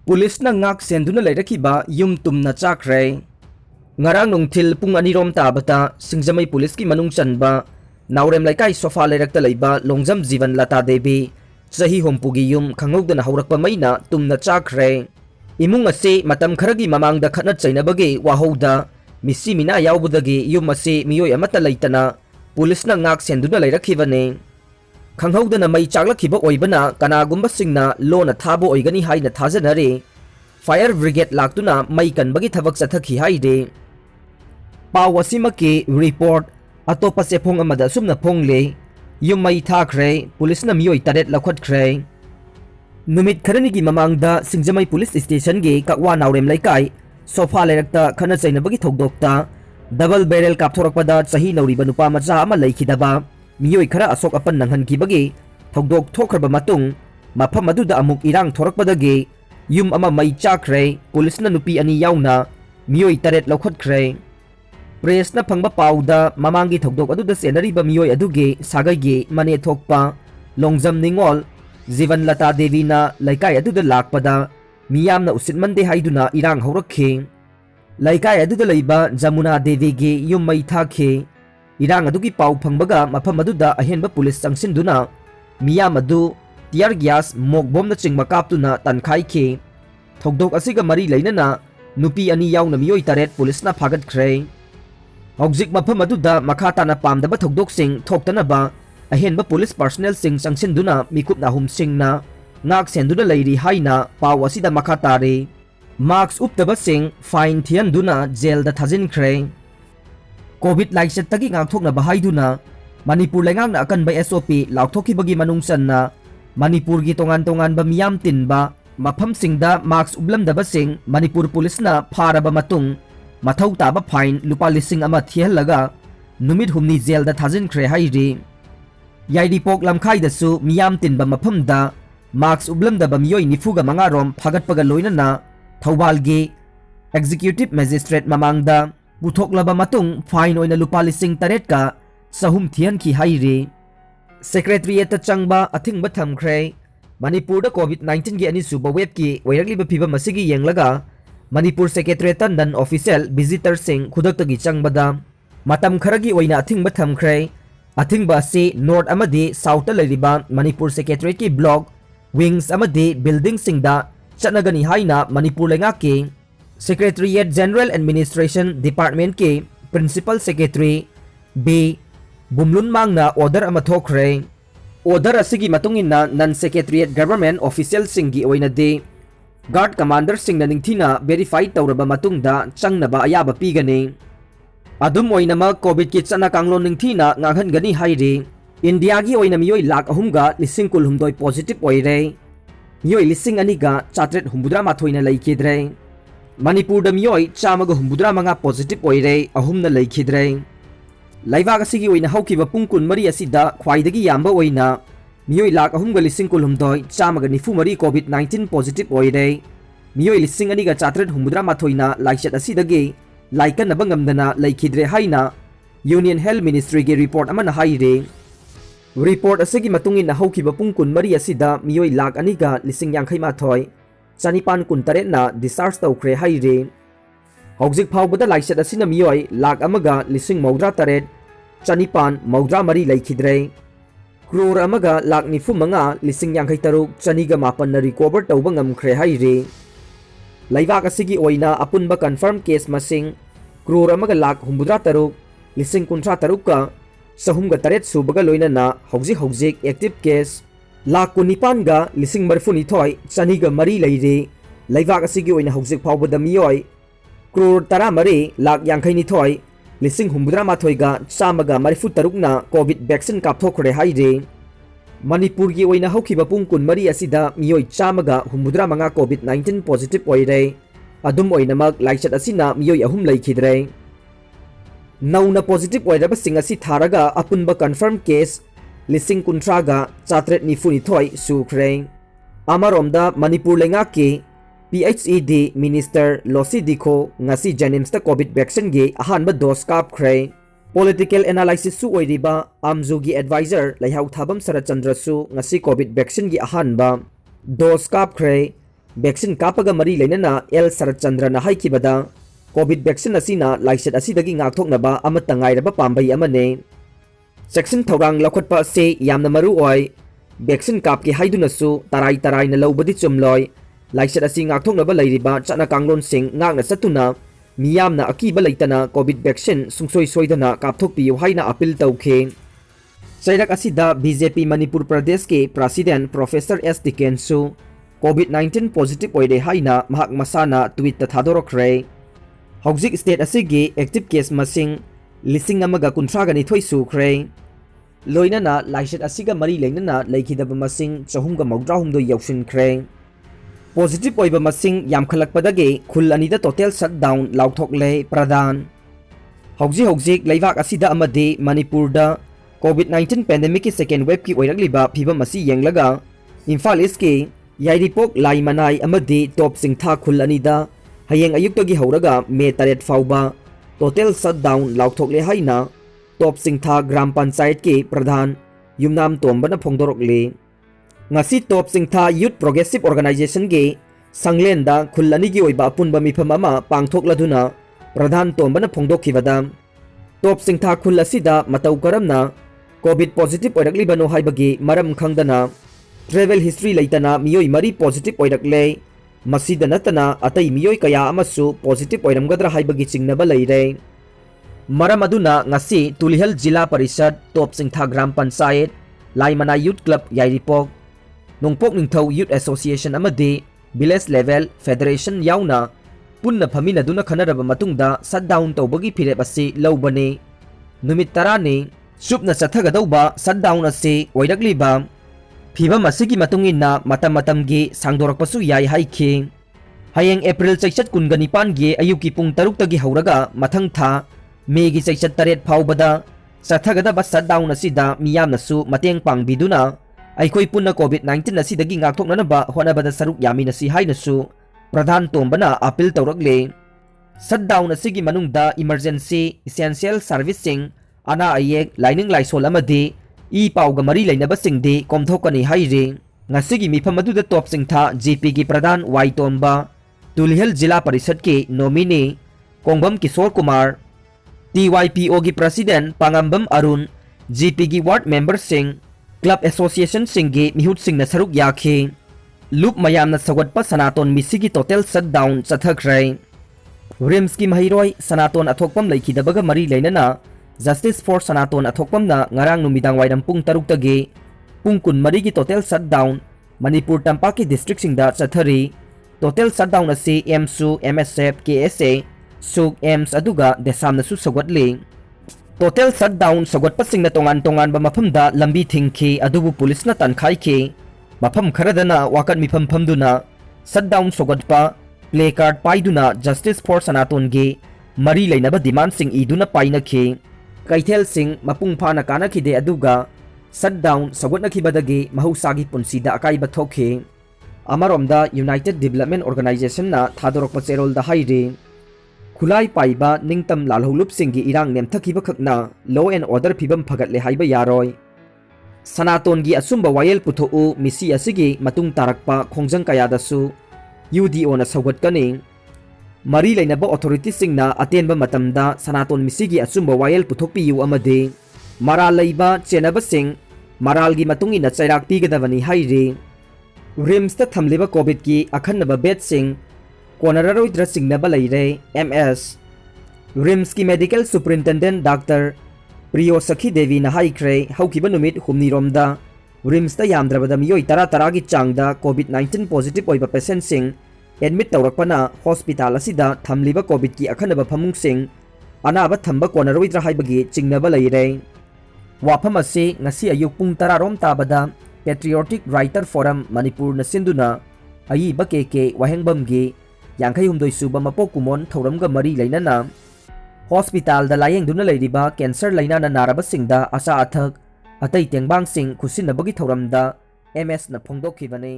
Pulisna ngak senduna leirakiba yum tumna chakre. Ngarang nungthil pung anirom tabata singjamai pulis ki manung chanba naurem laikai sofa leirakta leiba longjam jivan lata devi chahi hompugi yum khangogdana haurakpa maina tumna chakre. Imung ase matam kharagi mamangda khatna chainabagi wahouda misi mina yaubudagi yum ase miyoi amata leitana pulisna ngak senduna leirakhibane. Khanghaudana mai chaklakhiba oibana kanagumba singna lona thabo oigani haina thajanare fire brigade laktuna mai kanbagi thabak chathakhi haide paw asimaki report atopa sephong amada sumna phongle yum mai thakre pulisna miyoi taret lakhatkhre numit kharanigi mamangda singjamai police station ge kakwa naurem laikai sofa lerakta khana chainabagi thogdokta double barrel kapthorakpada chahi nauriba nupa macha ama leikhidaba miyoi khara asok apan nanghankibagi thogdok thokhraba matung mafam aduda amuk irang thorakpadagi yum ama mai chakre pulisna nupi ani yauna miyoi taret lokhatkre press na phangba pauda mamangi thogdok aduda senariba miyoi aduge sagagi mane thokpa longjam ningol jivan lata devi na laikai aduda lakpada miyamna usitmande haiduna irang haurakhe laikai aduda leiba jamuna devi ge yum mai thakhe irang adugi pau phangbaga mafam aduda ahenba police changsinduna miyam adu tear gas mok bom na chingma kaptuna tankhai khe thogdok asiga mari leinana nupi ani yauna miyoi taret police na phagat khre hojik mafam aduda makhata na pamdaba thogdok sing thoktanaba ahenba police personnel sing changsinduna mikup na hum sing na ngak senduna leiri haina paw asida makhata re marks uptaba sing fine thianduna jail da thajin khre COVID laichet tagi ngakthokna bahaiduna Manipur lengang na akan by SOP lauthokibagi manungsan na Manipur gi tongan-tongan ba miyam tinba mafam singda marks ublamdaba sing Manipur police na pharaba matung mathau taba fine lupa lising ama thiallaga numit humni jail da thajin khre hairi yaidi pok lamkhai da su miyam tinba mafam da marks ublamdaba miyoi nifuga mangarom phagatpaga loinana Thobal gi executive magistrate mamangda Puthok laba matung fine oina lupa lising taret ka sahum thian ki haire secretariat ta changba athing ba thamkhre Manipur da COVID-19 gi ani suba web ki wairagli ba phiba masigi yenglaga Manipur secretariat nan official visitor sing khudak tagi changbada matam kharagi oina athing ba thamkhre athing ba si north amadi south ta leriba Manipur secretariat ki block wings amadi building singda chanagani haina Manipur lenga ki Secretariat General Administration Department ke Principal Secretary B. Bumlun Mangna order ama thokre order asigi matungin na non-secretariat government official singgi oina de guard commander sing na ningthina verified tawraba matungda changnaba ayaba pigani adum oina ma covid ki chana kanglon ningthina ngaghan gani haire India gi oina miyoi lakh ahumga lising kulhumdoi positive oire miyoi lising aniga chatret humbudra mathoina laikidre Manipur da miyoi chamaga humbudra manga positive oire ahumna laikhidre Laibag asigi oina haukiba pungkun mari asida khwaidagi yamba oina miyoi lakh ahumga lising kulhumdoi chamaga nifu mari COVID-19 positive oire miyoi lising aniga chatret humbudra mathoina laikchat asidagi laikan nabangamdana laikhidre haina Union Health Ministry ge report amana haire report asigi matungin haukiba pungkun mari asida miyoi lakh aniga lising yangkhai mathoi Chanipan kuntaret na discharge tawkhre haire hojik phawbada laikchat asina miyoi lakh amaga lising maudra taret chanipan maudra mari laikhidre crore amaga lakh nifu manga lising yangkhai taruk chaniga mapan na recover tawba ngamkhre haire laibak asigi oina apunba confirm case masing crore amaga lakh humbudra taruk lising kuntra taruk ka sahumga taret subaga loina na hojik active case lakh kunipan ga lising marfuni thoi chaniga mari leire laibak asigi oina hojik phawbada miyoi crore tara mari lakh yangkhai ni thoi lising humbudra mathoi ga chamaga marifu tarukna covid vaccine kapthokre haire Manipur gi oina haukiba pungkun mari asida miyoi chamaga humbudra manga covid-19 positive oire adum oina mak laikchat asina miyoi ahum laikhidre nauna positive oiraba sing asi tharaga apunba confirm case lising kuntraga chatret nifuni thoi sukhre amaromda Manipur lenga ke PHED Minister Losi Dikho ngasi Janims ta COVID vaccine ge ahanba dose kapkhre political analysis su oiriba amzu gi advisor laihau thabam sarachandra su ngasi COVID vaccine gi ahanba dose kapkhre vaccine कापगा मरी लेना L Sharat चंद्रना हाइकिबदा Covid vaccine असिना लाइसेट असिदगी ngaktoknaba amata ngairaba pambai amane section थौरांग लौखटपा से यामना मरु ओय वैक्सीन कापके हाइदुनसु तराई तराई न लौबदि चुमलोय लाइसेट असि ngaktoknaba लैरिबा चना कांगलोन सिंह ngakna चतुना मियामना अकीबा लैतना कोविड वैक्सीन सुंगसोय सोयदना कापथोकपियु हाइना अपील तौखे चैरक असिदा बीजेपी मणिपुर प्रदेश के प्रेसिडेंट प्रोफेसर एस डिकेन्सु कोविड-19 पॉजिटिव ओइरे हाइना महक मसाना ट्वीट थादोरखरे हौजिक स्टेट असिगी एक्टिव केस मसिंग लिसिंग अमगा कुंथ्रागनि थोय सुख्रे लोइनना लाइसेट असिगा मरी लेनना लैखिदब मसिंग चहुमगा मौद्रा हुमदो यौसिनख्रे पॉजिटिव ओइबा मसिंग यामखलकपदगे खुल अनिदा टोटल शटडाउन लाउथोकले प्रधान हौजिक लैवाक असिदा अमदे मणिपुरदा कोविड-19 पैंडेमिक की सेकेंड वेव की ओइरगलिबा फिबम असी येंगलगा इम्फाल ईस्ट के याइरिपोक लाइमनाई अमदे टॉप सिंथा खुल अनिदा हयेंग अयुक्तगी हौरगा मे 8 फाउबा टोटल शटडाउन लाउथोकले हाइना टॉप सिंथा ग्राम पंचायत के प्रधान युमनाम तोंबना फोंदोरकले ngasi Top Sintha youth progressive organisation के संगलेंदा खुल्लनी की ओइबा पुनबा मिफम अमा पांगथोकलदुना प्रधान तोंबना फोंदोखिबदा टॉप सिंथा खुल असिदा मतौ करमना कोविड पॉजिटिव ओइरकलिबनो हाइबगी मरम खंगदना ट्रेवल हिस्ट्री लेतना मियोई मरी पॉजिटिव ओइरकले मसीदा नतना अतई मियोई कया अमसु पॉजिटिव ओइरमगद्रा हाइबगी चिंगनबा लैरे मरम अदुना ngasi तुलिहल जिला परिषद टॉप सिंथा ग्राम पंचायत लाइमना youth club Yairipok Nongpok Ningthou youth association अमदे विलेज लेवल फेडरेशन याउना पुन्ना फमिनदुना खनरबा मतुंगदा शटडाउन तौबगी फिरेब असे लौबने नुमित 10 ने सुपना चथगदौबा शटडाउन असे ओइरकलिबा फिबम असिगी मतुंगिना मतम मतमगी सांगदोरकपसु याइ हाइखे हयेंग एप्रिल चैचत 29 गे अयुकी पुंग 6 तगी हौरगा मथंग था मेगी चैचत 8 फाउबदा चथगदबा शटडाउन असिदा मियामनसु मतेंग पांगबिदुना अइखोइ पुन्ना कोविड-19 असिदगी ngaktoknanaba होनबदा सरुक यामिनसि हाइनसु प्रधान तोंबना अपील तौरकले शटडाउन असिगी मनुंगदा इमरजेंसी इसेंशियल सर्विसिंग अना अयेक लाइनिंग लाइसोल अमदे ई पाउगा मरी लेनबसिंगदे कोमथोकनी हाइरे ngasiगी मिफम अदुदा टॉप सिंथा जीपी की प्रधान वाई तोंबा तुलिहल जिला परिषद के नोमिनी कोंगबम किशोर कुमार टीवाईपीओ की प्रेसिडेंट पांगम्बम अरुण जीपी की ward member Singh club association Singh के मिहुत सिंह न सरुक याखे लुप मयामना सगवटपा सनातोन मिसी की टोटल शटडाउन चथखरे रिम्स की महिरोय सनातोन अथोकपम लैखिदबगा मरी लेनना जस्टिस फॉर सनातोन अथोकपमना ngarang numidang waidam pung 6 tagi pung 12 की टोटल शटडाउन मणिपुर तंपा की डिस्ट्रिक्ट सिंगदा चथरी टोटल शटडाउन असे एमसु एमएसएफ केएसए सुक एम्स अदुगा देसामनसु सगवटले टोटल शटडाउन सगवटपसिंगना तोंगान तोंगानबा मफमदा लंबी थिंगखी अदुबु पुलिसना तनखाइखे मफम खरदना वाकट मिफम फमदुना शटडाउन सगवटपा प्ले कार्ड पाइदुना जस्टिस फॉर सनातोन गे मरी लेनबा डिमांड सिंग इदुना पाइनखे कैथेल सिंह मपुंग फाना कानाखिदे अदुगा शटडाउन सगवटनखिबदगे महौसागी पुंसीदा अकाइबा थोखे अमरोमदा यूनाइटेड डेवलपमेंट ऑर्गेनाइजेशन ना थादोरकपा चेरोलदा हाइरे खुलाई पाइबा निंगतम लालहौलुप सिंगी इरांग नेमथखिबा खकना लॉ एंड ऑर्डर फिबम फगटले हाइबा यारोय सनातोनगी असुंबा वायल पुथोउ मिसी असिगी मतुंग तारकपा खोंजंग कयादसु यूडीओ ना सौगटकनी मरी लेनबा ऑथोरिटी सिंगना अतेनबा मतमदा सनातोन मिसीगी असुंबा वायल पुथोकपियु अमदे मराल लैबा चेनबा सिंग मरालगी मतुंगिना चैराक पिगदबनी हाइरे रिम्स ता थमलिबा कोविड की अखन्नबा बेड सिंग कोनररोइद्रा सिंगनबा लैरे एमएस रिम्स की मेडिकल सुपरिटेंडेंट डॉक्टर प्रियो सखी देवी ना हाइख्रे हौकिबा नुमित हुमनीरोमदा रिम्स ता यामद्रबदा मियोई 10 की चांगदा कोविड-19 पॉजिटिव ओइबा पेशेंट सिंग एडमिट तौरकपना हॉस्पिटल असिदा थमलिबा कोविड की अखनबा फमुंग सिंग अनाबा थंबा कोनरोइद्रा हाइबगी चिंगनबा लैरे वाफम असे ngasi अयुक पुंग 10 रोम ताबदा पेट्रियोटिक राइटर फोरम मणिपुर न सिंधुना अयिबा के वाहेंगबमगी 52 सुबा मपोक कुमोन थौरमगा मरी लेनना हॉस्पिटल दा लायेंगदुना लैरिबा कैंसर लैनाना नारबा सिंगदा आशा अथक अतै तेंगबांग सिंग खुसिनबगी थौरमदा एमएस न फोंदोखिबने।